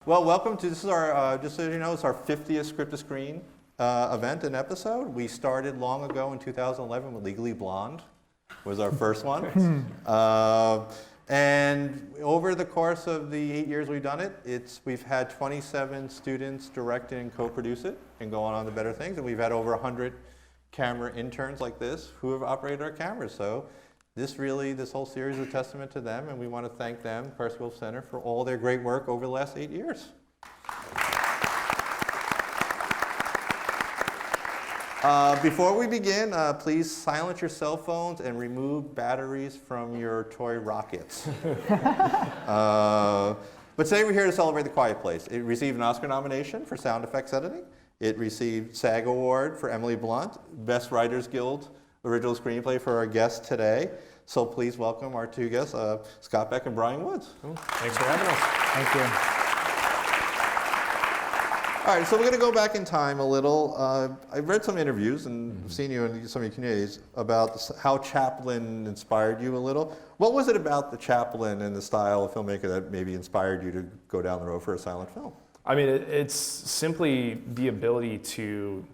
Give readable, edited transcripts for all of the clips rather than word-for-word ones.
Well, welcome to, this is our, just so you know, it's our 50th Script to Screen event and episode. We started long ago in 2011 with Legally Blonde, was our first one. And over the course of the 8 years we've done it, we've had 27 students direct and co-produce it and go on to better things. And we've had over 100 camera interns like this who have operated our cameras. So this whole series is a testament to them, and we want to thank them, Carson Wolf Center, for all their great work over the last 8 years. Before we begin, please silence your cell phones and remove batteries from your toy rockets. But today we're here to celebrate The Quiet Place. It received an Oscar nomination for sound effects editing. It received SAG Award for Emily Blunt, Best Writers Guild original screenplay for our guest today. So please welcome our two guests, Scott Beck and Brian Woods. Cool. Thanks for having us. Thank you. All right, so we're going to go back in time a little. I've read some interviews and seen you in some of your communities about how Chaplin inspired you a little. What was it about the Chaplin and the style of filmmaker that maybe inspired you to go down the road for a silent film? I mean, it's simply the ability to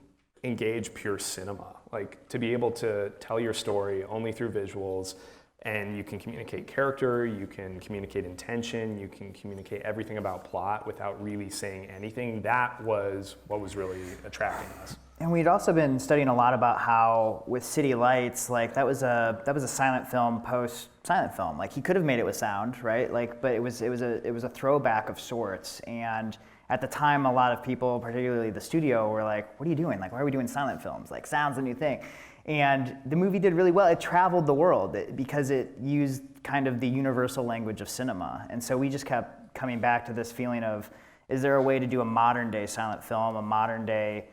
engage pure cinema, like to be able to tell your story only through visuals, and you can communicate character, you can communicate intention, you can communicate everything about plot without really saying anything. That was what was really attracting us. And we'd also been studying a lot about how with City Lights, like that was a silent film post silent film. Like he could have made it with sound, right? Like, but it was a throwback of sorts. And at the time, a lot of people, particularly the studio, were like, "What are you doing? Like, why are we doing silent films? Like, sound's a new thing." And the movie did really well. It traveled the world because it used kind of the universal language of cinema. And so we just kept coming back to this feeling of, is there a way to do a modern day silent film, a modern day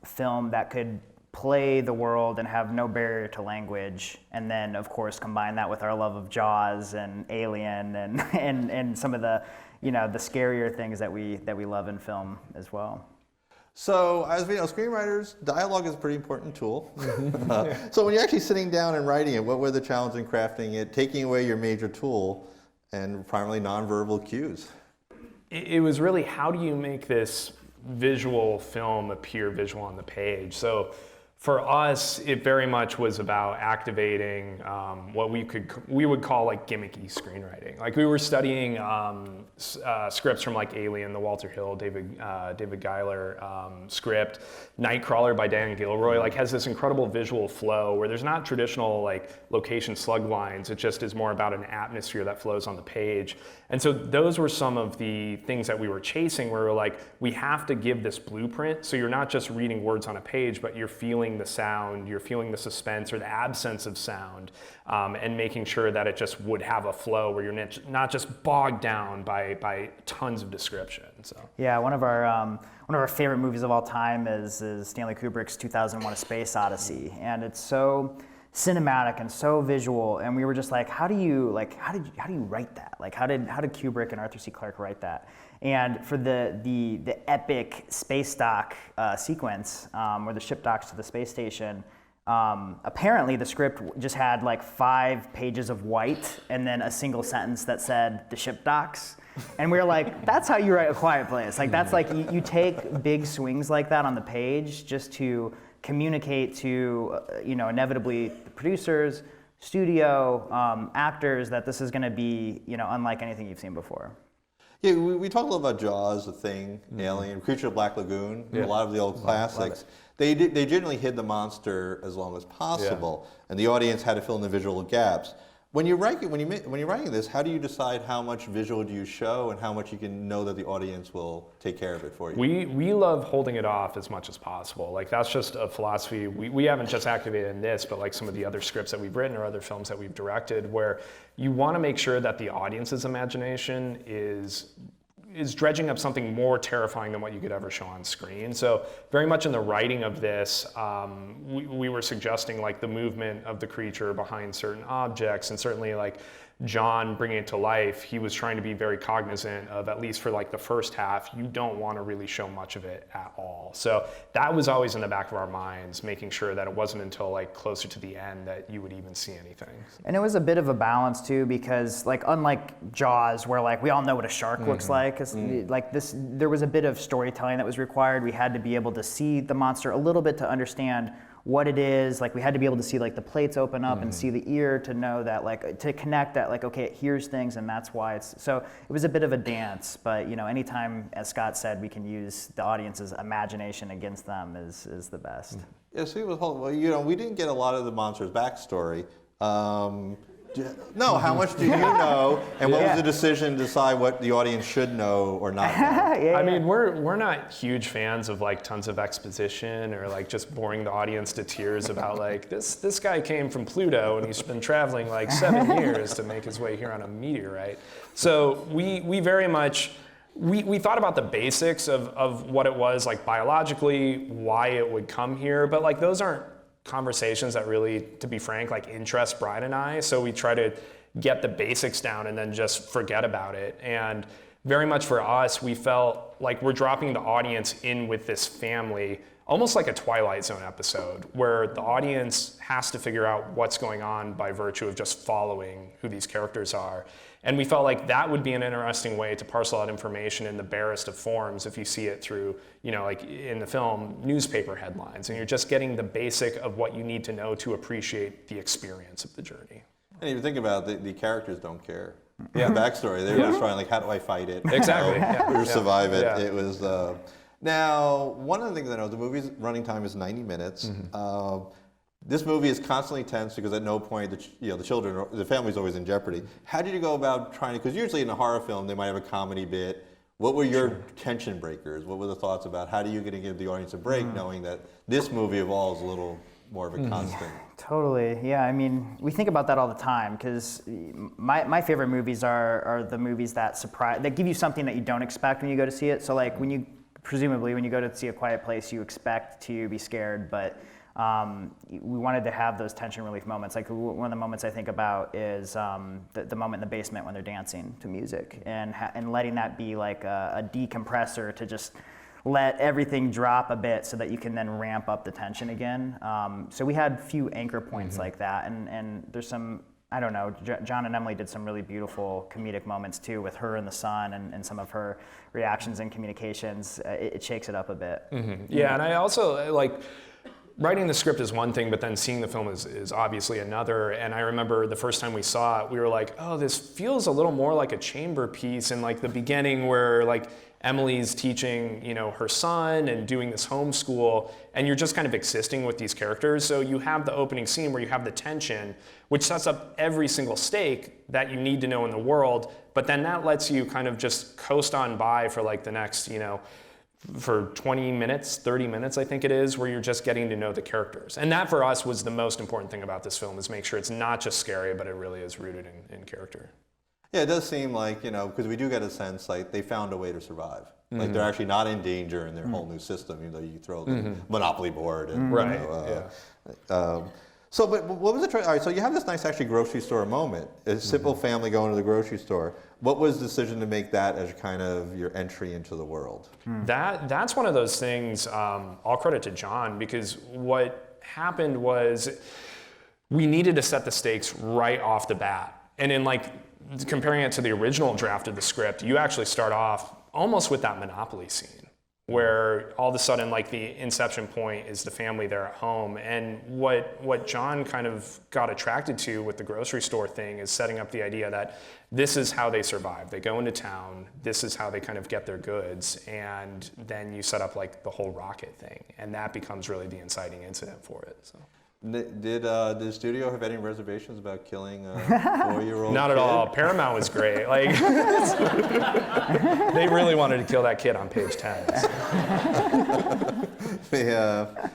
film that could play the world and have no barrier to language, and then of course combine that with our love of Jaws and Alien and some of the the scarier things that we love in film as well. So as we know, screenwriters, dialogue is a pretty important tool. So when you're actually sitting down and writing it, what were the challenges in crafting it, taking away your major tool and primarily nonverbal cues? It was really, how do you make this visual film appear visual on the page? So for us, it very much was about activating what we would call like gimmicky screenwriting. Like we were studying scripts from like Alien, the Walter Hill, David Giler script. Nightcrawler by Dan Gilroy like has this incredible visual flow where there's not traditional like location slug lines. It just is more about an atmosphere that flows on the page. And so those were some of the things that we were chasing, where we're like, we have to give this blueprint so you're not just reading words on a page, but you're feeling the sound, you're feeling the suspense or the absence of sound, and making sure that it just would have a flow where you're not just bogged down by tons of description. So yeah, one of our favorite movies of all time is Stanley Kubrick's 2001: A Space Odyssey, and it's so cinematic and so visual, and we were just like, how do you write that? Like how did Kubrick and Arthur C. Clarke write that? And for the epic space dock sequence, where the ship docks to the space station, apparently the script just had like 5 pages of white and then a single sentence that said the ship docks. And we were like, that's how you write A Quiet Place. Like that's like you take big swings like that on the page just to communicate to inevitably the producers, studio, actors that this is going to be unlike anything you've seen before. Yeah, we talked a little about Jaws, The Thing, Alien, Creature of Black Lagoon, a lot of the old classics. They generally hid the monster as long as possible, and the audience had to fill in the visual gaps. When you're writing this, how do you decide how much visual do you show and how much you can know that the audience will take care of it for you? We love holding it off as much as possible. Like that's just a philosophy. We haven't just activated in this, but like some of the other scripts that we've written or other films that we've directed, where you want to make sure that the audience's imagination is dredging up something more terrifying than what you could ever show on screen. So very much in the writing of this, we were suggesting like the movement of the creature behind certain objects, and certainly like John bringing it to life, he was trying to be very cognizant of, at least for like the first half, you don't want to really show much of it at all. So that was always in the back of our minds, making sure that it wasn't until like closer to the end that you would even see anything. And it was a bit of a balance too, because like unlike Jaws, where like we all know what a shark looks like, like this, there was a bit of storytelling that was required. We had to be able to see the monster a little bit to understand what it is. Like we had to be able to see like the plates open up and see the ear to know that, like, to connect that, like, okay, it hears things and that's why it's, so it was a bit of a dance. But you know, anytime, as Scott said, we can use the audience's imagination against them is the best. Yeah, see, well, you know, we didn't get a lot of the monster's backstory. No, how much do you know, and what was the decision to decide what the audience should know or not know? I mean, we're not huge fans of like tons of exposition or like just boring the audience to tears about like this guy came from Pluto and he's been traveling like 7 years to make his way here on a meteorite. So we very much we thought about the basics of what it was like biologically, why it would come here, but like those aren't conversations that really, to be frank, like interest Brian and I. So we try to get the basics down and then just forget about it. And very much for us, we felt like we're dropping the audience in with this family, almost like a Twilight Zone episode, where the audience has to figure out what's going on by virtue of just following who these characters are. And we felt like that would be an interesting way to parcel out information in the barest of forms if you see it through, you know, like in the film, newspaper headlines, and you're just getting the basic of what you need to know to appreciate the experience of the journey. And if you think about it, the characters don't care. Yeah. The backstory, they were just trying, like, how do I fight it? Exactly. Or survive it. Yeah. It was, now, one of the things I know, the movie's running time is 90 minutes. This movie is constantly tense because at no point, the children, the family's always in jeopardy. How did you go about trying to, because usually in a horror film, they might have a comedy bit. What were your tension breakers? What were the thoughts about how do you get to give the audience a break knowing that this movie evolves a little more of a constant? Totally, yeah. I mean, we think about that all the time because my favorite movies are the movies that that give you something that you don't expect when you go to see it. So like presumably when you go to see A Quiet Place, you expect to be scared, but we wanted to have those tension relief moments. Like one of the moments I think about is the moment in the basement when they're dancing to music, and letting that be like a decompressor to just let everything drop a bit so that you can then ramp up the tension again. So we had a few anchor points like that, and there's some, I don't know, John and Emily did some really beautiful comedic moments too with her and the son and some of her reactions and communications. It shakes it up a bit. Yeah, and I also like, writing the script is one thing, but then seeing the film is obviously another. And I remember the first time we saw it, we were like, oh, this feels a little more like a chamber piece in like the beginning where like Emily's teaching, you know, her son and doing this homeschool, and you're just kind of existing with these characters. So you have the opening scene where you have the tension, which sets up every single stake that you need to know in the world, but then that lets you kind of just coast on by for like the next, you know, for 20 minutes, 30 minutes, I think it is, where you're just getting to know the characters. And that for us was the most important thing about this film, is make sure it's not just scary, but it really is rooted in character. Yeah, it does seem like, you know, because we do get a sense like they found a way to survive. Like they're actually not in danger in their whole new system, even though you throw the Monopoly board. And, Right, So, but what was the all right, so you have this nice actually grocery store moment. A simple family going to the grocery store. What was the decision to make that as kind of your entry into the world? That's one of those things, all credit to John, because what happened was we needed to set the stakes right off the bat. And in like comparing it to the original draft of the script, you actually start off almost with that Monopoly scene, where all of a sudden, like, the inception point is the family there at home. And what John kind of got attracted to with the grocery store thing is setting up the idea that this is how they survive. They go into town, this is how they kind of get their goods, and then you set up like the whole rocket thing, and that becomes really the inciting incident for it. So. Did the studio have any reservations about killing a 4-year-old Not kid? at all. Paramount was great. Like, they really wanted to kill that kid on page 10. Well,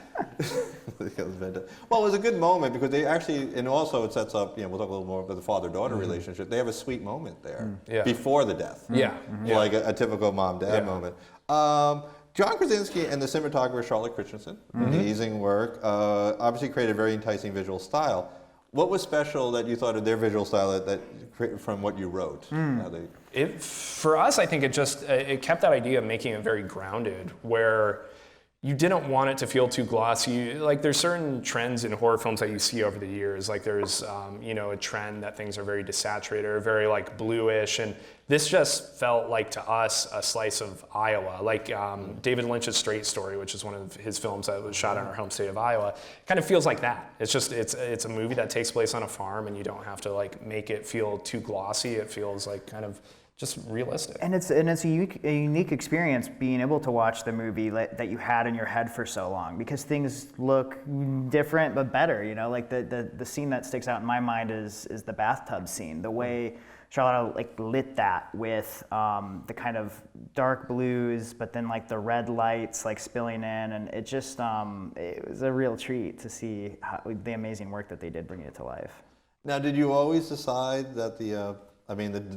it was a good moment because they actually, and also it sets up, you know, we'll talk a little more about the father-daughter relationship. They have a sweet moment there before the death. Like a typical mom-dad moment. John Krasinski and the cinematographer Charlotte Christensen, amazing work, obviously created a very enticing visual style. What was special that you thought of their visual style from what you wrote? How they... For us, I think it kept that idea of making it very grounded, where you didn't want it to feel too glossy. Like there's certain trends in horror films that you see over the years. Like there's, a trend that things are very desaturated or very like bluish. And this just felt like to us a slice of Iowa. Like David Lynch's Straight Story, which is one of his films that was shot in our home state of Iowa, kind of feels like that. It's a movie that takes place on a farm, and you don't have to like make it feel too glossy. It feels like kind of just realistic. And it's a unique experience being able to watch the movie that you had in your head for so long, because things look different but better. Like the scene that sticks out in my mind is the bathtub scene. The way Charlotte like lit that with the kind of dark blues, but then like the red lights like spilling in, and it just it was a real treat to see the amazing work that they did bringing it to life. Now, did you always decide that the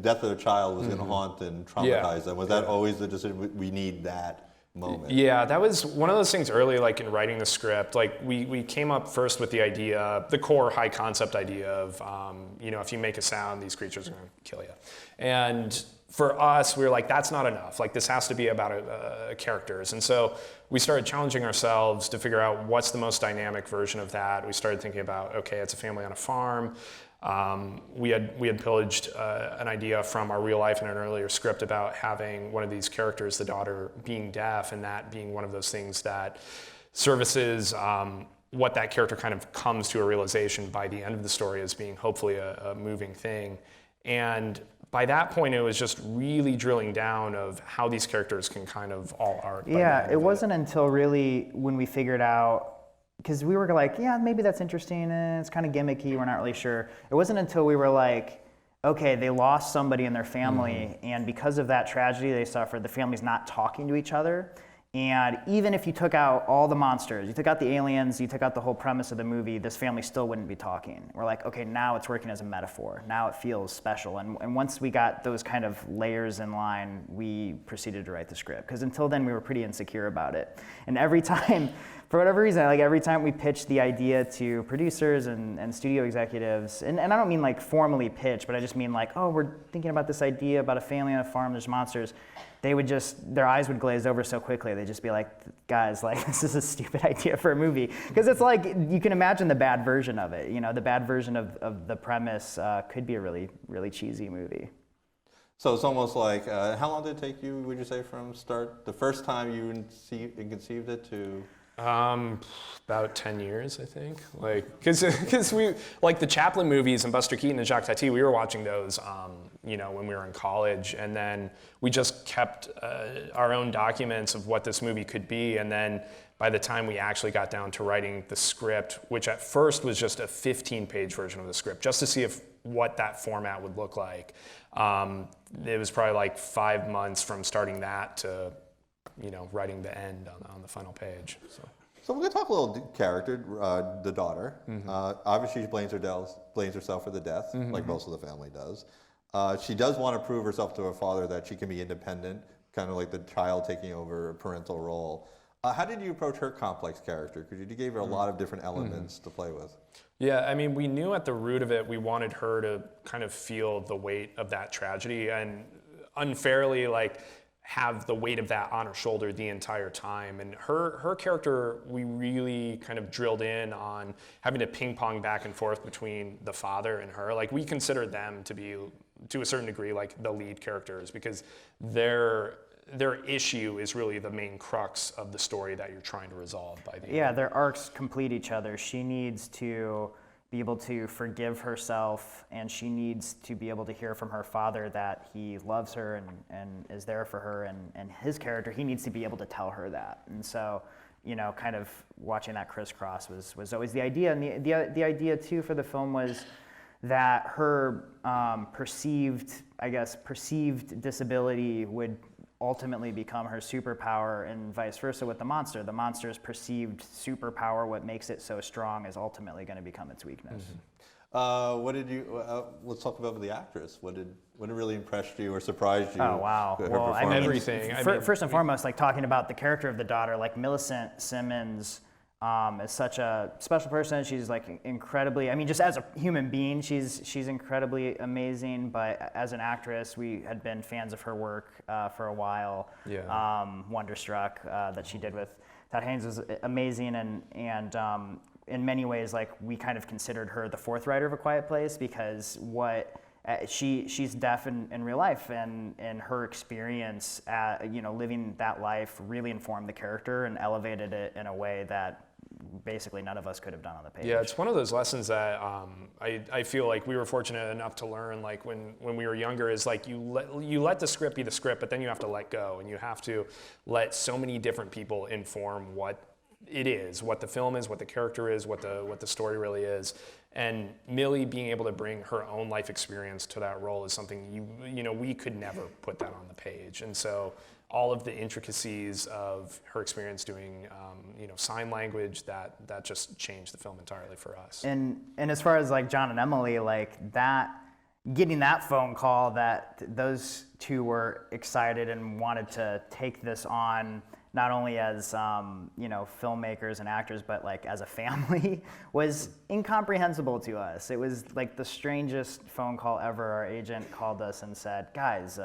death of a child was going to haunt and traumatize them? Was that always the decision? We need that moment. Yeah, that was one of those things early, like in writing the script. Like we came up first with the idea, the core high concept idea of, if you make a sound, these creatures are going to kill you. And for us, we were like, that's not enough. Like this has to be about characters. And so we started challenging ourselves to figure out what's the most dynamic version of that. We started thinking about, okay, it's a family on a farm. We had pillaged an idea from our real life in an earlier script about having one of these characters, the daughter, being deaf, and that being one of those things that services what that character kind of comes to a realization by the end of the story as being hopefully a moving thing. And by that point, it was just really drilling down of how these characters can kind of all arc. Yeah, it wasn't until really when we figured out, because we were like, yeah, maybe that's interesting, and it's kind of gimmicky, we're not really sure. It wasn't until we were like, okay, they lost somebody in their family, and because of that tragedy they suffered, the family's not talking to each other. And even if you took out all the monsters, you took out the aliens, you took out the whole premise of the movie, this family still wouldn't be talking. We're like, okay, now it's working as a metaphor. Now it feels special. And once we got those kind of layers in line, we proceeded to write the script. Because until then, we were pretty insecure about it. And every time, for whatever reason, like every time we pitched the idea to producers and studio executives, and I don't mean like formally pitch, but I just mean like, oh, we're thinking about this idea about a family on a farm, there's monsters. They would just, their eyes would glaze over so quickly. They'd just be like, guys, like, this is a stupid idea for a movie. Because it's like, you can imagine the bad version of it. The bad version of the premise could be a really, really cheesy movie. So it's almost like, how long did it take you, would you say, from start, the first time you conceived it to? About 10 years, I think. Like, because we, like the Chaplin movies and Buster Keaton and Jacques Tati, we were watching those, when we were in college, and then we just kept our own documents of what this movie could be, and then by the time we actually got down to writing the script, which at first was just a 15-page version of the script, just to see what that format would look like. It was probably like 5 months from starting that to writing the end on the final page. So we're going to talk a little character, the daughter. Obviously, she blames herself for the death, like most of the family does. She does want to prove herself to her father that she can be independent, kind of like the child taking over a parental role. How did you approach her complex character? Because you gave her a lot of different elements to play with. Yeah, I mean, we knew at the root of it, we wanted her to kind of feel the weight of that tragedy and unfairly, have the weight of that on her shoulder the entire time. And her character, we really kind of drilled in on having to ping pong back and forth between the father and her. Like, we consider them to be, to a certain degree, like the lead characters, because their issue is really the main crux of the story that you're trying to resolve by the end. Yeah, their arcs complete each other. She needs to be able to forgive herself, and she needs to be able to hear from her father that he loves her and is there for her, and his character, he needs to be able to tell her that. And so, kind of watching that crisscross was always the idea. And the idea too for the film was that her perceived disability would ultimately become her superpower, and vice versa with the monster. The monster's perceived superpower, what makes it so strong, is ultimately going to become its weakness. What did you? Let's talk about the actress. What really impressed you or surprised you? Oh wow! Well, everything. First and foremost, like talking about the character of the daughter, like Millicent Simmons. is such a special person. She's like incredibly, I mean, just as a human being, she's incredibly amazing. But as an actress, we had been fans of her work for a while. Yeah. Wonderstruck that she did with Todd Haynes was amazing, and in many ways, like we kind of considered her the fourth writer of A Quiet Place, because she's deaf in real life, and her experience living that life really informed the character and elevated it in a way that basically none of us could have done on the page. Yeah, it's one of those lessons that I feel like we were fortunate enough to learn, like when we were younger, is like you let the script be the script, but then you have to let go, and you have to let so many different people inform what it is, what the film is, what the character is, what the story really is. And Millie being able to bring her own life experience to that role is something we could never put that on the page. And so all of the intricacies of her experience doing sign language, that just changed the film entirely for us. And as far as like John and Emily, like that, getting that phone call that those two were excited and wanted to take this on, not only as filmmakers and actors, but like as a family, was incomprehensible to us. It was like the strangest phone call ever. Our agent called us and said, "Guys,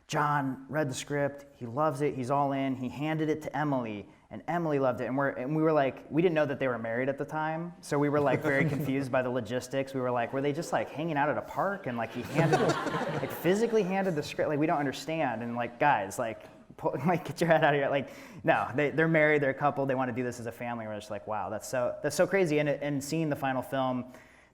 John read the script. He loves it. He's all in. He handed it to Emily, and Emily loved it." And we were like, we didn't know that they were married at the time, so we were like very confused by the logistics. We were like, were they just like hanging out at a park and like he handed, like physically handed the script? Like we don't understand. And like, guys, like get your head out of here. Like, no, they're married, they're a couple, they want to do this as a family. We're just like, wow, that's so crazy. And seeing the final film,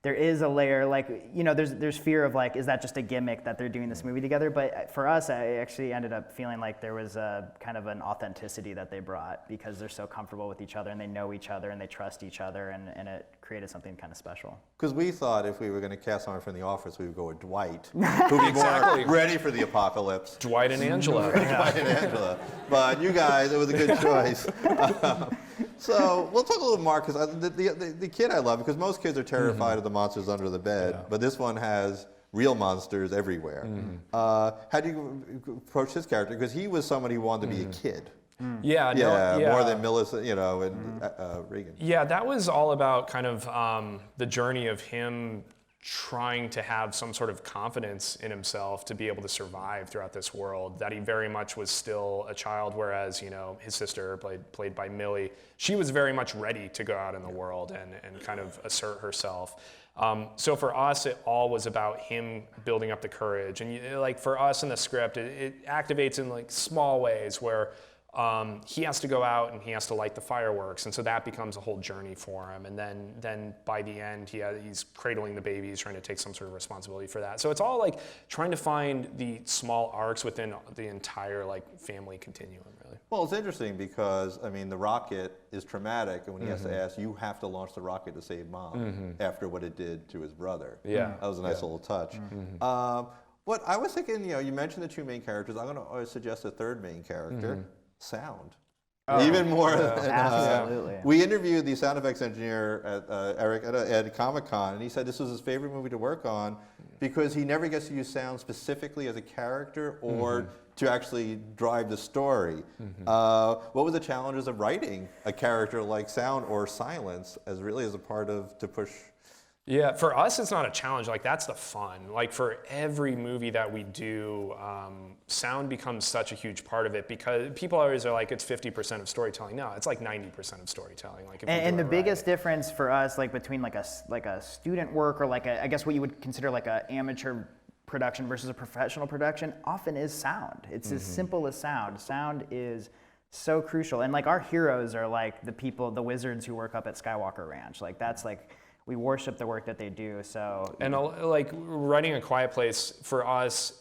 there is a layer, like, there's fear of like, is that just a gimmick that they're doing this movie together? But for us, I actually ended up feeling like there was a kind of an authenticity that they brought, because they're so comfortable with each other and they know each other and they trust each other, and it created something kind of special. Because we thought if we were going to cast someone from The Office, we would go with Dwight, who'd be more ready for the apocalypse. Dwight and Angela. Dwight and Angela. But you guys, it was a good choice. So we'll talk a little more, because the kid I love, because most kids are terrified of the monsters under the bed, but this one has real monsters everywhere. How do you approach his character? Because he was somebody who wanted to be a kid. More than Millicent, and Regan. Yeah, that was all about kind of the journey of him trying to have some sort of confidence in himself to be able to survive throughout this world, that he very much was still a child, whereas, his sister, played by Millie, she was very much ready to go out in the world and kind of assert herself. So for us, it all was about him building up the courage. And like for us in the script, it activates in like small ways where he has to go out and he has to light the fireworks, and so that becomes a whole journey for him. And then by the end, he's cradling the baby, he's trying to take some sort of responsibility for that. So it's all like trying to find the small arcs within the entire like family continuum, really. Well, it's interesting because the rocket is traumatic, and when he has to ask, you have to launch the rocket to save Mom after what it did to his brother. Yeah, that was a nice little touch. What I was thinking, you mentioned the two main characters. I'm going to suggest a third main character. Sound. Even more than absolutely. We interviewed the sound effects engineer Eric at Comic-Con, and he said this was his favorite movie to work on because he never gets to use sound specifically as a character or to actually drive the story. What were the challenges of writing a character like sound or silence as a part of to push? Yeah, for us, it's not a challenge. Like, that's the fun. Like, for every movie that we do, sound becomes such a huge part of it, because people always are like, it's 50% of storytelling. No, it's like 90% of storytelling. Like, and the biggest difference for us, like between like a student work or like I guess what you would consider like an amateur production versus a professional production, often is sound. It's as simple as sound. Sound is so crucial. And like our heroes are like the wizards who work up at Skywalker Ranch. Like that's like, we worship the work that they do. So, and like writing A Quiet Place for us,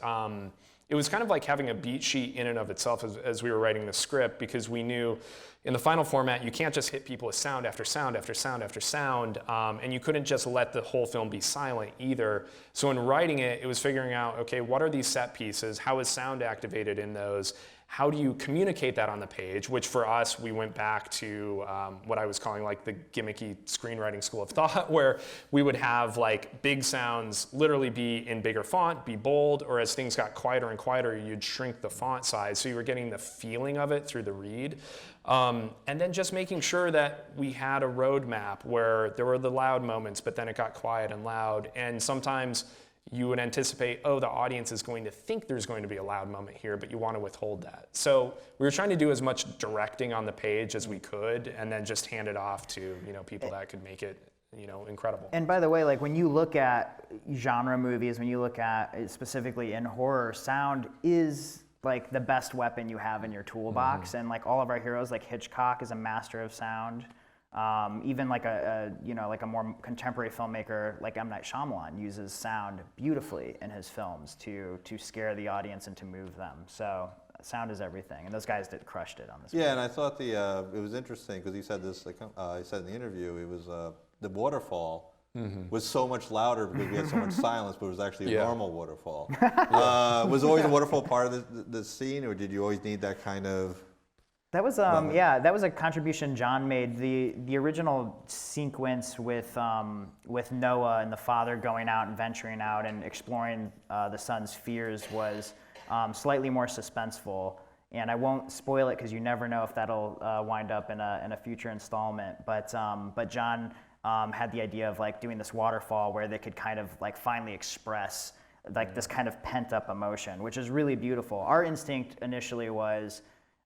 it was kind of like having a beat sheet in and of itself as we were writing the script, because we knew in the final format you can't just hit people with sound after sound after sound after sound, and you couldn't just let the whole film be silent either. So in writing it, it was figuring out, okay, what are these set pieces? How is sound activated in those? how do you communicate that on the page? Which for us, we went back to what I was calling like the gimmicky screenwriting school of thought, where we would have like big sounds literally be in bigger font, be bold, or as things got quieter and quieter, you'd shrink the font size. So you were getting the feeling of it through the read. And then just making sure that we had a roadmap where there were the loud moments, but then it got quiet and loud. And sometimes you would anticipate, oh, the audience is going to think there's going to be a loud moment here, but you want to withhold that. So we were trying to do as much directing on the page as we could, and then just hand it off to people that could make it incredible. And by the way, like when you look at genre movies, when you look at specifically in horror, sound is like the best weapon you have in your toolbox. And like all of our heroes, like Hitchcock is a master of sound. Even like like a more contemporary filmmaker like M. Night Shyamalan uses sound beautifully in his films to scare the audience and to move them. So sound is everything, and those guys crushed it on this. Yeah, and I thought it was interesting because he said this. Like he said in the interview, it was the waterfall was so much louder because we had so much silence, but it was actually a normal waterfall. Was always a waterfall part of the scene, or did you always need that kind of? That was that was a contribution John made. The original sequence with Noah and the father going out and venturing out and exploring the son's fears was slightly more suspenseful. And I won't spoil it because you never know if that'll wind up in a future installment. But John had the idea of like doing this waterfall where they could kind of like finally express like this kind of pent up emotion, which is really beautiful. Our instinct initially was.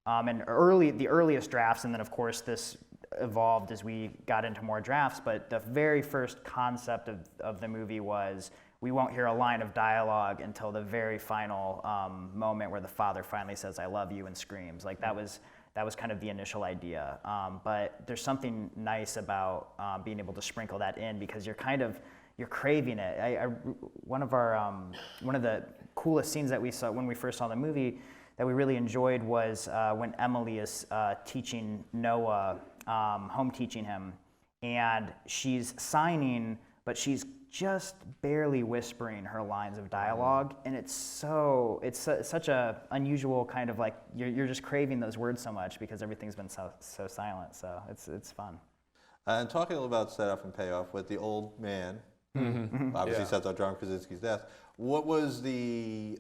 And the earliest drafts, and then of course this evolved as we got into more drafts, but the very first concept of the movie was we won't hear a line of dialogue until the very final moment where the father finally says, "I love you," and screams. Like that was kind of the initial idea. But there's something nice about being able to sprinkle that in because you're craving it. One of the coolest scenes that we saw when we first saw the movie that we really enjoyed was when Emily is teaching Noah, home teaching him, and she's signing, but she's just barely whispering her lines of dialogue, and it's such a unusual kind of like you're just craving those words so much because everything's been so silent. So it's fun. And talking a little about setup and payoff with the old man, obviously sets up John Krasinski's death. What was the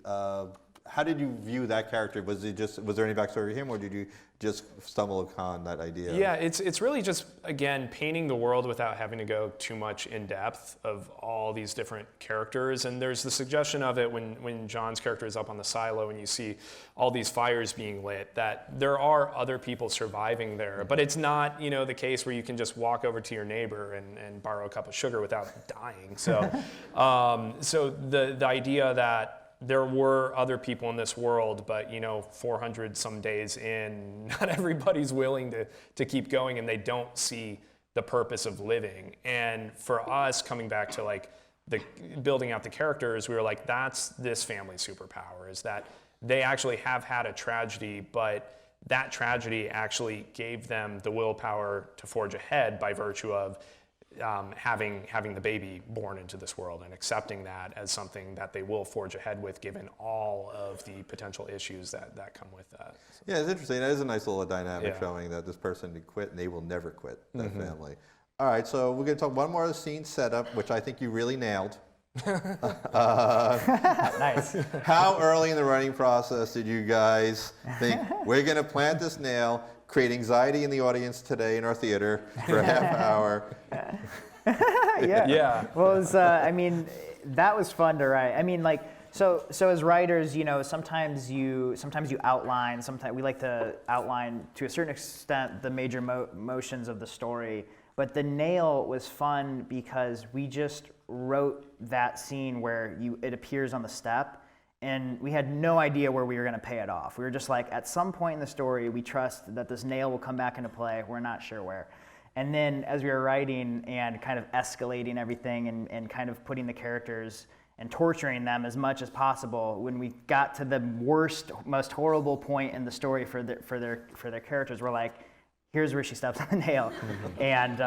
how did you view that character? Was there any backstory to him, or did you just stumble upon that idea? Yeah, it's really just, again, painting the world without having to go too much in depth of all these different characters. And there's the suggestion of it when John's character is up on the silo and you see all these fires being lit, that there are other people surviving there. But it's not, the case where you can just walk over to your neighbor and borrow a cup of sugar without dying. So, so the idea that there were other people in this world, but 400 some days in, not everybody's willing to keep going, and they don't see the purpose of living. And for us, coming back to like the building out the characters, we were like, that's this family's superpower, is that they actually have had a tragedy, but that tragedy actually gave them the willpower to forge ahead by virtue of having the baby born into this world and accepting that as something that they will forge ahead with, given all of the potential issues that come with that. So. Yeah, it's interesting. That is a nice little dynamic showing that this person did quit and they will never quit, that family. All right, so we're going to talk one more scene setup, which I think you really nailed. Nice. How early in the writing process did you guys think, we're going to plant this nail, create anxiety in the audience today in our theater for a half hour? Yeah. Well, it was, that was fun to write. I mean, like, so as writers, sometimes you outline. Sometimes we like to outline to a certain extent the major motions of the story. But the nail was fun because we just wrote that scene where it appears on the step, and we had no idea where we were going to pay it off. We were just like, at some point in the story, we trust that this nail will come back into play. We're not sure where. And then as we were writing and kind of escalating everything and kind of putting the characters and torturing them as much as possible, when we got to the worst, most horrible point in the story for their characters, we're like, here's where she steps on the nail. And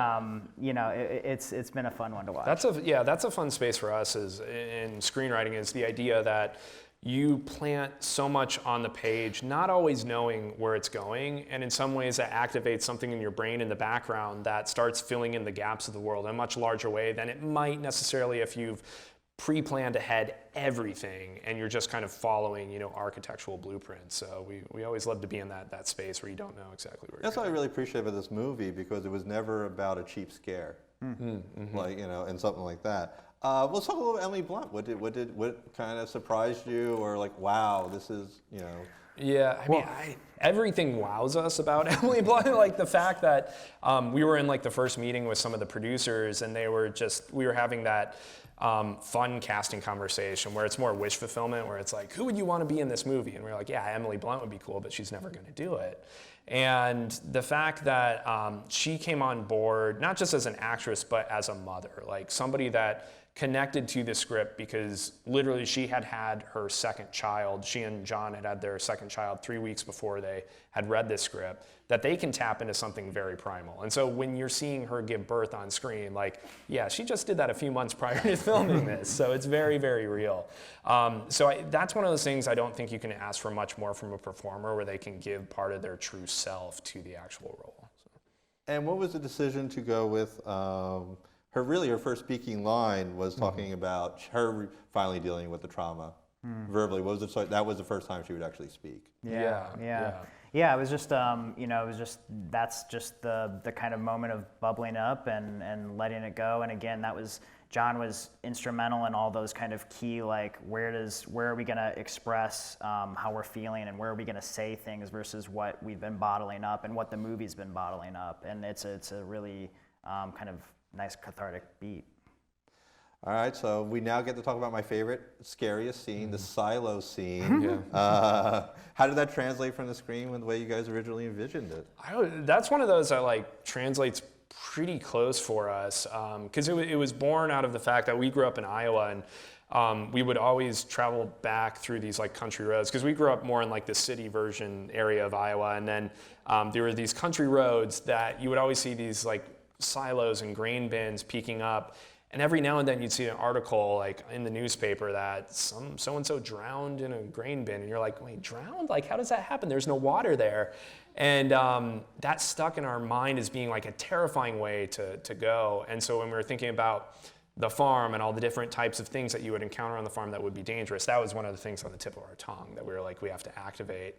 it's been a fun one to watch. That's a fun space for us in screenwriting, is the idea that you plant so much on the page, not always knowing where it's going, and in some ways that activates something in your brain in the background that starts filling in the gaps of the world in a much larger way than it might necessarily if you've pre-planned ahead everything and you're just kind of following, architectural blueprints. So we always love to be in that space where you don't know exactly where That's you're what I really appreciate about this movie, because it was never about a cheap scare, like, and something like that. Let's talk a little about Emily Blunt. What kind of surprised you, or like, wow, this is, Yeah, everything wows us about Emily Blunt. Like the fact that we were in like the first meeting with some of the producers, and we were having that fun casting conversation where it's more wish fulfillment, where it's like, who would you want to be in this movie? And we're like, yeah, Emily Blunt would be cool, but she's never going to do it. And the fact that she came on board, not just as an actress, but as a mother, like somebody that connected to the script, because literally she had her second child. She and John had their second child 3 weeks before they had read this script, that they can tap into something very primal. And so when you're seeing her give birth on screen, like, yeah, she just did that a few months prior to filming this. So it's very, very real. That's one of those things I don't think you can ask for much more from a performer, where they can give part of their true self to the actual role. So. And what was the decision to go with her first speaking line was talking about her finally dealing with the trauma verbally. That was the first time she would actually speak. Yeah, it was just, that's just the kind of moment of bubbling up and letting it go. And again, John was instrumental in all those kind of key, like, where are we gonna express how we're feeling, and where are we gonna say things versus what we've been bottling up and what the movie's been bottling up. And it's a really kind of nice cathartic beat. All right, so we now get to talk about my favorite, scariest scene, the silo scene. How did that translate from the screen with the way you guys originally envisioned it? That's one of those that translates pretty close for us, because it was born out of the fact that we grew up in Iowa, and we would always travel back through these country roads, because we grew up more in the city version area of Iowa, and then there were these country roads that you would always see these silos and grain bins peeking up, and every now and then you'd see an article in the newspaper that so-and-so drowned in a grain bin, and you're like, wait, drowned? How does that happen? There's no water there. And that stuck in our mind as being a terrifying way to go. And so when we were thinking about the farm and all the different types of things that you would encounter on the farm that would be dangerous, that was one of the things on the tip of our tongue that we were we have to activate.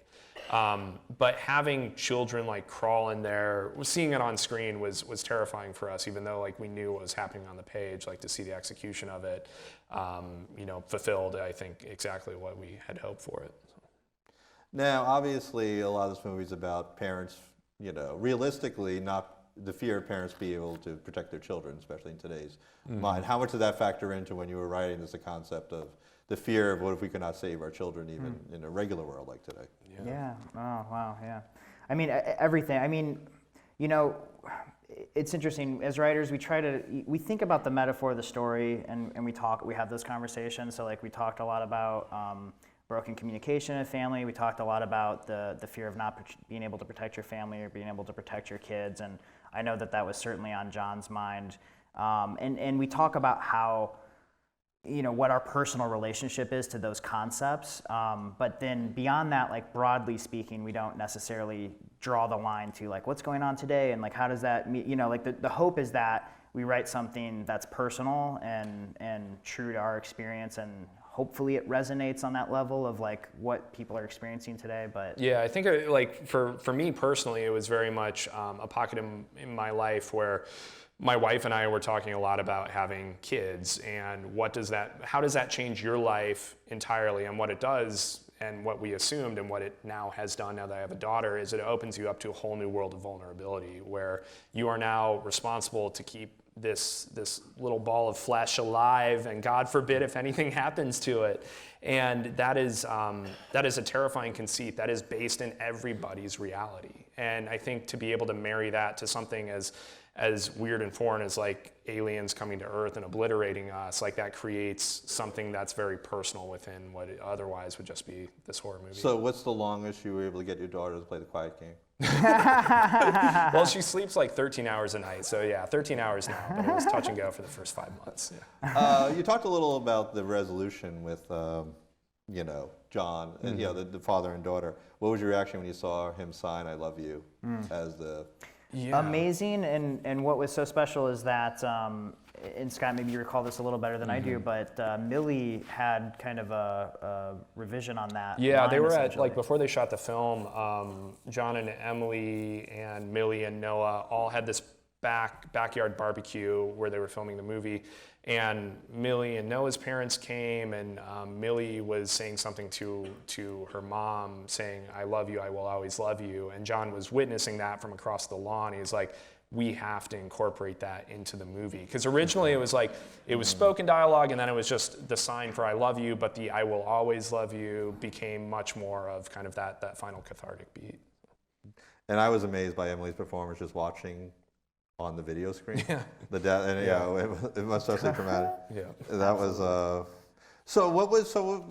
But having children crawl in there, seeing it on screen was terrifying for us, even though we knew what was happening on the page. To see the execution of it, fulfilled, I think, exactly what we had hoped for it. So. Now, obviously, a lot of this movie is about parents, realistically, not the fear of parents being able to protect their children, especially in today's mind. How much did that factor into when you were writing this, the concept of the fear of what if we could not save our children even in a regular world like today? Yeah. Oh, wow. Yeah. I mean, everything. I mean, it's interesting. As writers, we think about the metaphor of the story, and we have those conversations. So we talked a lot about broken communication in a family. We talked a lot about the fear of not being able to protect your family or being able to protect your kids. And I know that was certainly on John's mind. And we talk about how, what our personal relationship is to those concepts. But then beyond that, broadly speaking, we don't necessarily draw the line to what's going on today and how does that mean, the hope is that we write something that's personal and true to our experience, and hopefully it resonates on that level of what people are experiencing today. But yeah, I think for me personally, it was very much a pocket in my life where my wife and I were talking a lot about having kids, and how does that change your life entirely? And what it does, and what we assumed, and what it now has done now that I have a daughter, is it opens you up to a whole new world of vulnerability, where you are now responsible to keep this little ball of flesh alive, and God forbid if anything happens to it. And that is a terrifying conceit that is based in everybody's reality. And I think to be able to marry that to something as weird and foreign as aliens coming to Earth and obliterating us, that creates something that's very personal within what otherwise would just be this horror movie. So what's the longest you were able to get your daughter to play the quiet game? Well, she sleeps 13 hours a night, so yeah, 13 hours now, but it was touch and go for the first 5 months. Yeah. You talked a little about the resolution with John, and the father and daughter. What was your reaction when you saw him sign "I love you" as the? Yeah. Amazing, and what was so special is that, and Scott, maybe you recall this a little better than I do, but Millie had kind of a revision on that. Yeah, they were at, essentially. before they shot the film, John and Emily and Millie and Noah all had this backyard barbecue where they were filming the movie. And Millie and Noah's parents came, and Millie was saying something to her mom, saying, "I love you, I will always love you." And John was witnessing that from across the lawn. He was like, we have to incorporate that into the movie. Because originally it was spoken dialogue, and then it was just the sign for "I love you," but the "I will always love you" became much more of kind of that final cathartic beat. And I was amazed by Emily's performance just watching on the video screen. Yeah. The death, and it must have been traumatic. Yeah. That was. So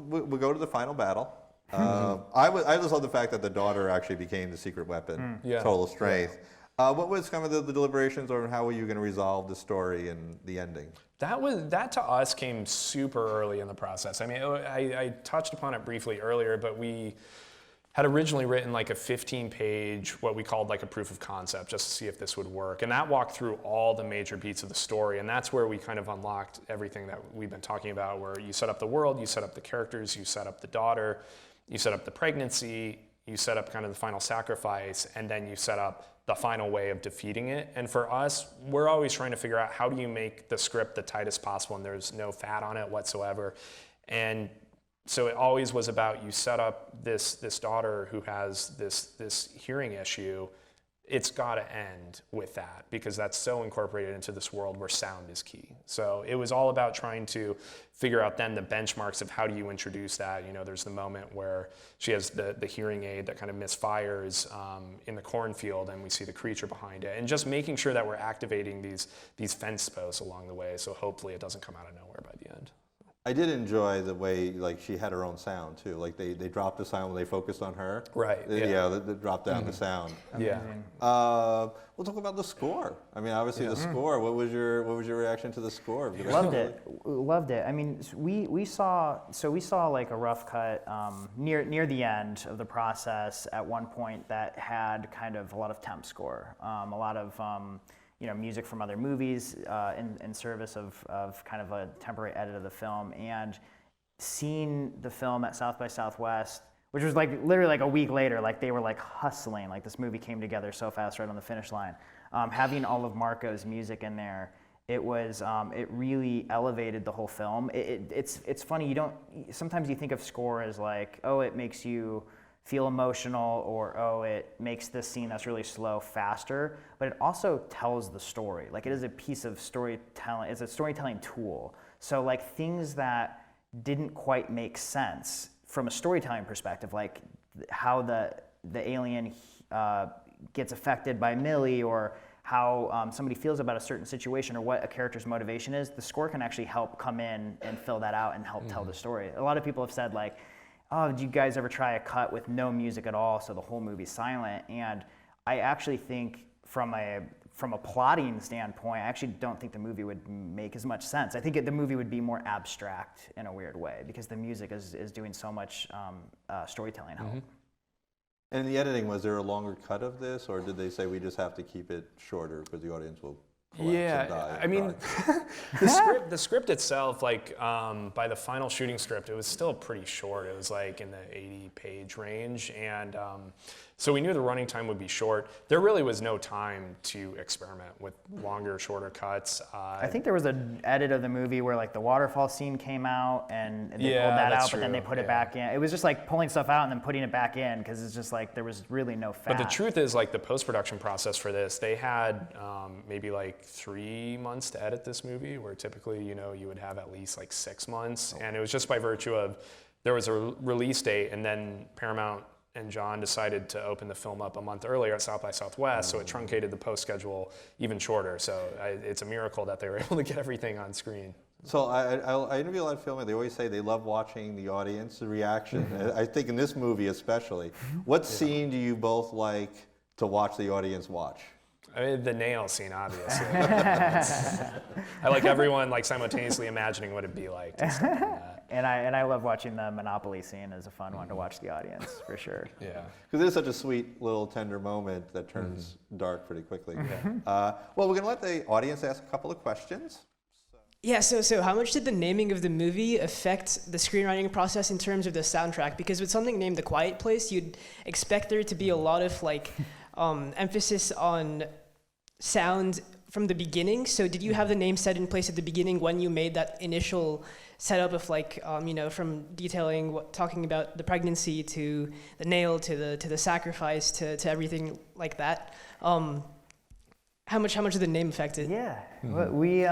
we go to the final battle. I just love the fact that the daughter actually became the secret weapon. Yeah. Total strength. What was kind of the deliberations, or how were you going to resolve the story and the ending? That to us came super early in the process. I mean, I touched upon it briefly earlier, but we had originally written like a 15-page, what we called like a proof of concept, just to see if this would work. And that walked through all the major beats of the story. And that's where we kind of unlocked everything that we've been talking about, where you set up the world, you set up the characters, you set up the daughter, you set up the pregnancy, you set up kind of the final sacrifice, and then you set up the final way of defeating it. And for us, we're always trying to figure out, how do you make the script the tightest possible and there's no fat on it whatsoever. And so it always was about, you set up this daughter who has this hearing issue. It's got to end with that, because that's so incorporated into this world where sound is key. So it was all about trying to figure out then the benchmarks of how do you introduce that. There's the moment where she has the hearing aid that kind of misfires in the cornfield, and we see the creature behind it, and just making sure that we're activating these fence posts along the way. So hopefully it doesn't come out of nowhere by the end. I did enjoy the way she had her own sound too. Like they dropped the sound when they focused on her. Right. They dropped down the sound. Yeah. We'll talk about the score. I mean, obviously the score. What was your reaction to the score? Loved it. I mean, we saw like a rough cut near the end of the process at one point that had kind of a lot of temp score, a lot of music from other movies in service of kind of a temporary edit of the film. And seeing the film at South by Southwest, which was like literally like a week later, like they were like hustling, like this movie came together so fast right on the finish line. Having all of Marco's music in there, it was it really elevated the whole film. It's funny, sometimes you think of score as like, oh, it makes you feel emotional, or oh, it makes this scene that's really slow faster, but it also tells the story. Like, it is a piece of storytelling, it's a storytelling tool. So like things that didn't quite make sense from a storytelling perspective, like how the alien gets affected by Millie, or how somebody feels about a certain situation, or what a character's motivation is, the score can actually help come in and fill that out and help tell the story. A lot of people have said like, oh, did you guys ever try a cut with no music at all, so the whole movie's silent? And I actually think from a plotting standpoint, I actually don't think the movie would make as much sense. I think the movie would be more abstract in a weird way, because the music is doing so much storytelling help. And in the editing, was there a longer cut of this, or did they say we just have to keep it shorter because the audience will collapse and die? I mean, the script itself, like by the final shooting script, it was still pretty short. It was like in the 80-page range, and so we knew the running time would be short. There really was no time to experiment with longer, shorter cuts. I think there was an edit of the movie where like the waterfall scene came out, and they pulled that out, but then they put it back in. It was just like pulling stuff out and then putting it back in, because it's just like there was really no fat. But the truth is, like, the post-production process for this, they had maybe like 3 months to edit this movie, where typically, you would have at least like 6 months. And it was just by virtue of, there was a release date, and then Paramount and John decided to open the film up a month earlier at South by Southwest, so it truncated the post schedule even shorter. So it's a miracle that they were able to get everything on screen. So I interview a lot of filmmakers. They always say they love watching the audience, the reaction. I think in this movie especially. What scene do you both like to watch the audience watch? I mean, the nail scene, obviously. I like everyone like simultaneously imagining what it'd be like to step in that. And I love watching the Monopoly scene as a fun one to watch the audience, for sure. Yeah. Because it is such a sweet little tender moment that turns dark pretty quickly. Well, we're going to let the audience ask a couple of questions. Yeah, so how much did the naming of the movie affect the screenwriting process in terms of the soundtrack? Because with something named The Quiet Place, you'd expect there to be a lot of like emphasis on sound from the beginning. So did you have the name set in place at the beginning when you made that initial setup of like, from detailing, talking about the pregnancy to the nail to the sacrifice to everything like that? How much did the name affect it? Yeah, we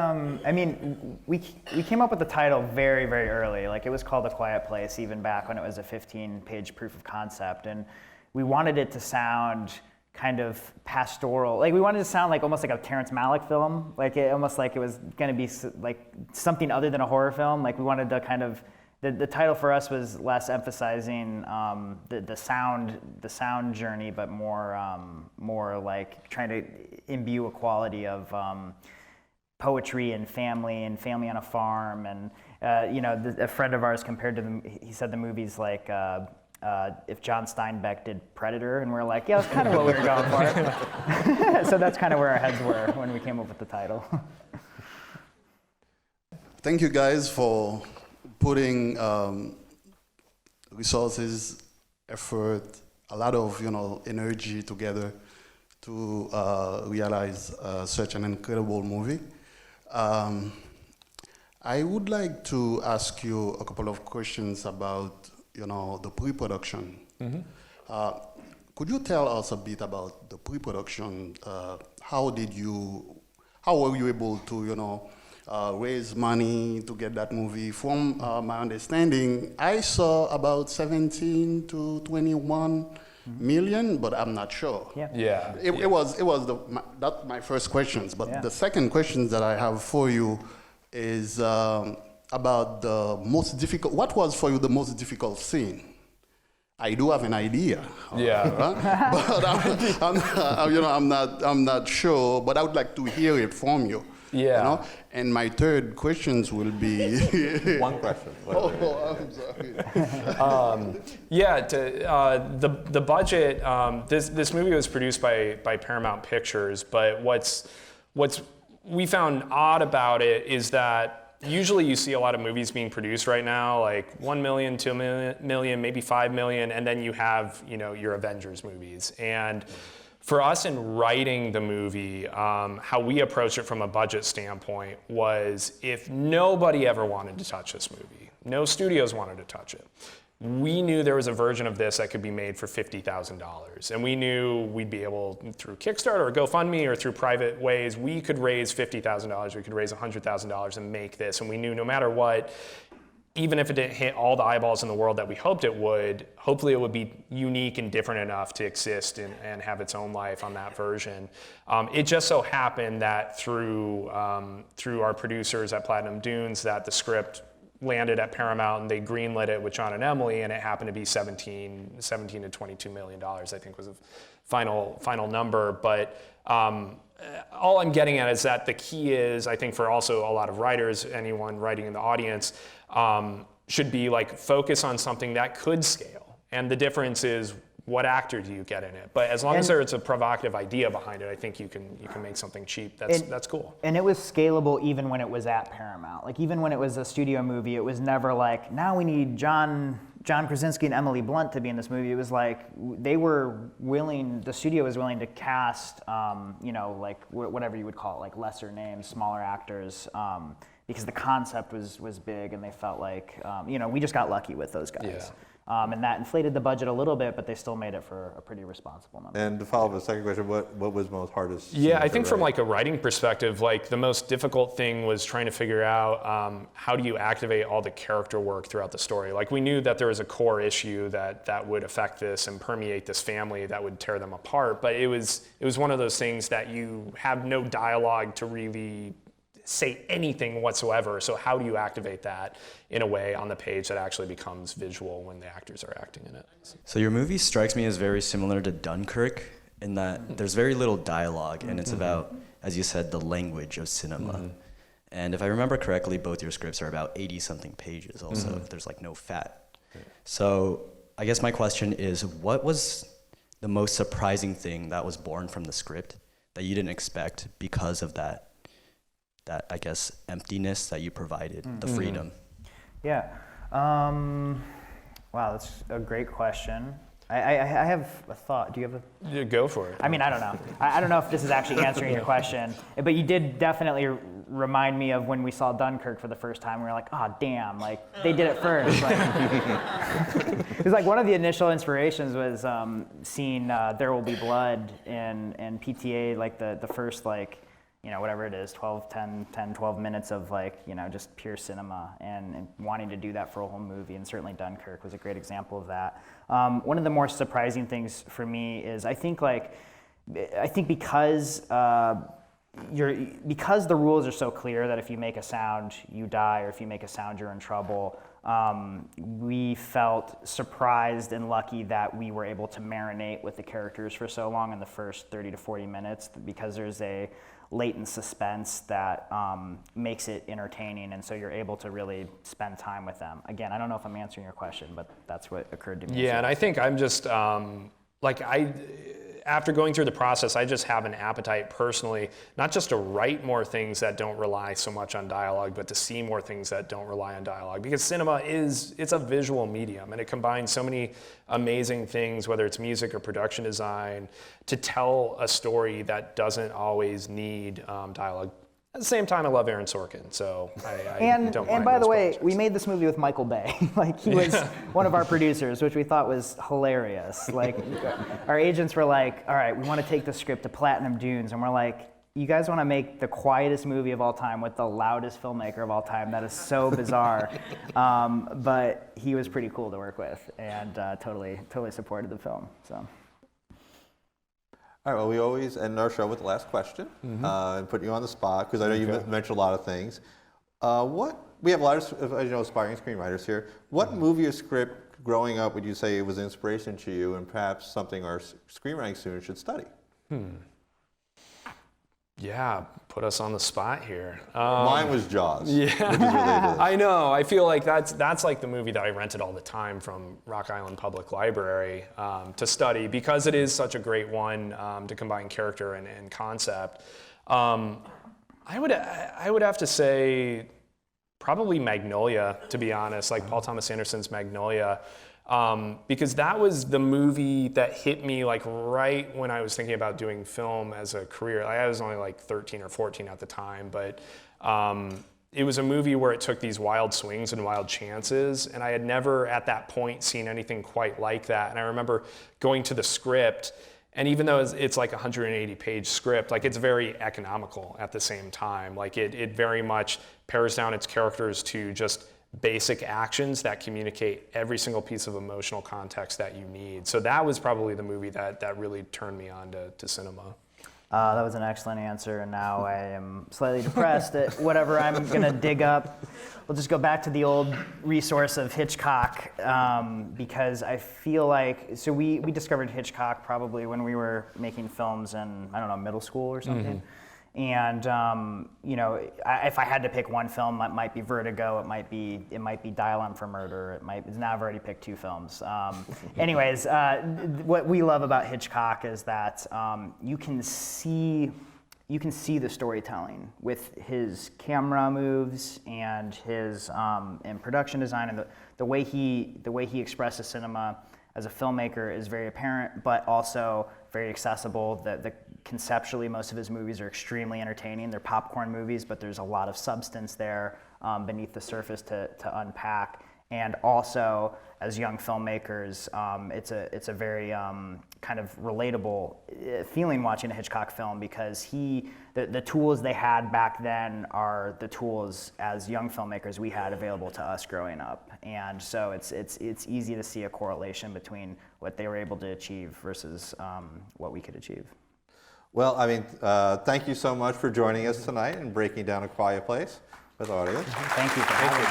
came up with the title very, very early. Like it was called A Quiet Place even back when it was a 15-page proof of concept, and we wanted it to sound kind of pastoral. Like we wanted it to sound like almost like a Terrence Malick film, like almost like it was going to be like something other than a horror film. Like we wanted to kind of the title for us was less emphasizing the sound journey, but more like trying to imbue a quality of poetry and family on a farm. And a friend of ours compared to he said the movie's like if John Steinbeck did Predator, and we're like, yeah, that's kind of what we were going for. So that's kind of where our heads were when we came up with the title. Thank you guys for putting resources, effort, a lot of energy together to realize such an incredible movie. I would like to ask you a couple of questions about the pre-production. Could you tell us a bit about the pre-production? How were you able to raise money to get that movie? From my understanding, I saw about 17 to 21 million, but I'm not sure. Yeah. It was that's my first questions. But the second question that I have for you is about the most difficult. What was for you the most difficult scene? I do have an idea. Yeah. But I'm not sure. But I would like to hear it from you. Yeah. And my third questions will be. One question. I'm sorry. The budget. This movie was produced by Paramount Pictures, but what's we found odd about it is that usually you see a lot of movies being produced right now, like 1 million, 2 million, maybe 5 million, and then you have your Avengers movies. And for us in writing the movie, how we approached it from a budget standpoint was if nobody ever wanted to touch this movie, no studios wanted to touch it, we knew there was a version of this that could be made for $50,000. And we knew we'd be able, through Kickstarter or GoFundMe or through private ways, we could raise $50,000, we could raise $100,000 and make this. And we knew no matter what, even if it didn't hit all the eyeballs in the world that we hoped it would, hopefully it would be unique and different enough to exist and have its own life on that version. It just so happened that through our producers at Platinum Dunes that the script landed at Paramount and they greenlit it with John and Emily, and it happened to be 17 to $22 million, I think was the final number. But all I'm getting at is that the key is, I think for also a lot of writers, anyone writing in the audience, should be like focus on something that could scale. And the difference is what actor do you get in it? But as long as there's a provocative idea behind it, I think you can make something cheap. That's cool. And it was scalable even when it was at Paramount. Like even when it was a studio movie, it was never like, now we need John Krasinski and Emily Blunt to be in this movie. It was like the studio was willing to cast, like whatever you would call it, like lesser names, smaller actors, because the concept was big and they felt like, we just got lucky with those guys. Yeah. And that inflated the budget a little bit, but they still made it for a pretty responsible number. And to follow up with the second question, what was most hardest? Yeah, I think from like a writing perspective, like the most difficult thing was trying to figure out how do you activate all the character work throughout the story. Like we knew that there was a core issue that would affect this and permeate this family that would tear them apart, but it was one of those things that you have no dialogue to really say anything whatsoever. So how do you activate that in a way on the page that actually becomes visual when the actors are acting in it? So your movie strikes me as very similar to Dunkirk in that there's very little dialogue and it's about, as you said, the language of cinema. And if I remember correctly, both your scripts are about 80-something pages also. There's like no fat. So I guess my question is, what was the most surprising thing that was born from the script that you didn't expect because of that I guess, emptiness that you provided, the freedom? Yeah. Wow, that's a great question. I have a thought. Do you have a? Yeah, go for it. I mean, I don't know. I don't know if this is actually answering your question, but you did definitely remind me of when we saw Dunkirk for the first time. We were like, oh, damn, like, they did it first. Like, it was like one of the initial inspirations was seeing There Will Be Blood and PTA, like the first, like, you know, whatever it is, 12 minutes of, like, you know, just pure cinema and wanting to do that for a whole movie. And certainly Dunkirk was a great example of that. One of the more surprising things for me is I think because the rules are so clear that if you make a sound, you die, or if you make a sound, you're in trouble. We felt surprised and lucky that we were able to marinate with the characters for so long in the first 30 to 40 minutes, because there's a latent suspense that makes it entertaining, and so you're able to really spend time with them. Again, I don't know if I'm answering your question, but that's what occurred to me. Yeah, and I think I'm just, after going through the process, I just have an appetite personally, not just to write more things that don't rely so much on dialogue, but to see more things that don't rely on dialogue. Because cinema it's a visual medium, and it combines so many amazing things, whether it's music or production design, to tell a story that doesn't always need dialogue. At the same time, I love Aaron Sorkin, so I don't mind. And by those the way, projects. we made this movie with Michael Bay. Like, he was one of our producers, which we thought was hilarious. Like, our agents were like, all right, we want to take the script to Platinum Dunes, and we're like, you guys want to make the quietest movie of all time with the loudest filmmaker of all time? That is so bizarre. But he was pretty cool to work with, and totally supported the film. So. All right, well, we always end our show with the last question and put you on the spot, because I know you mentioned a lot of things. We have a lot of aspiring screenwriters here. What movie or script growing up would you say was inspiration to you, and perhaps something our screenwriting students should study? Yeah, put us on the spot here. Mine was Jaws. Yeah, which is related to this. I know. I feel like that's like the movie that I rented all the time from Rock Island Public Library to study, because it is such a great one to combine character and concept. I would have to say probably Magnolia, to be honest, like Paul Thomas Anderson's Magnolia. Because that was the movie that hit me like right when I was thinking about doing film as a career. I was only like 13 or 14 at the time, but it was a movie where it took these wild swings and wild chances, and I had never at that point seen anything quite like that. And I remember going to the script, and even though it's like a 180-page script, like, it's very economical at the same time. Like, it very much pares down its characters to just basic actions that communicate every single piece of emotional context that you need. So that was probably the movie that really turned me on to cinema. That was an excellent answer, and now I am slightly depressed at whatever I'm going to dig up. We'll just go back to the old resource of Hitchcock, because I feel like, so we discovered Hitchcock probably when we were making films in, I don't know, middle school or something. And if I had to pick one film, it might be Vertigo. It might be Dial M for Murder. Now I've already picked two films. Anyways, what we love about Hitchcock is that you can see the storytelling with his camera moves and his and production design, and the way he expresses cinema as a filmmaker is very apparent, but also very accessible. Conceptually, most of his movies are extremely entertaining. They're popcorn movies, but there's a lot of substance there beneath the surface to unpack. And also, as young filmmakers, it's a very kind of relatable feeling watching a Hitchcock film, because the tools they had back then are the tools as young filmmakers we had available to us growing up. And so it's easy to see a correlation between what they were able to achieve versus what we could achieve. Well, I mean, thank you so much for joining us tonight and breaking down A Quiet Place with audience. Thank you for having us.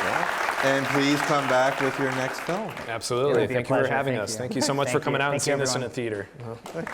Yeah. And please come back with your next film. Absolutely. It would be a Thank you for pleasure. having Thank us. you. Thank you so much for Thank coming you. out and Thank you, seeing this in a everyone. theater.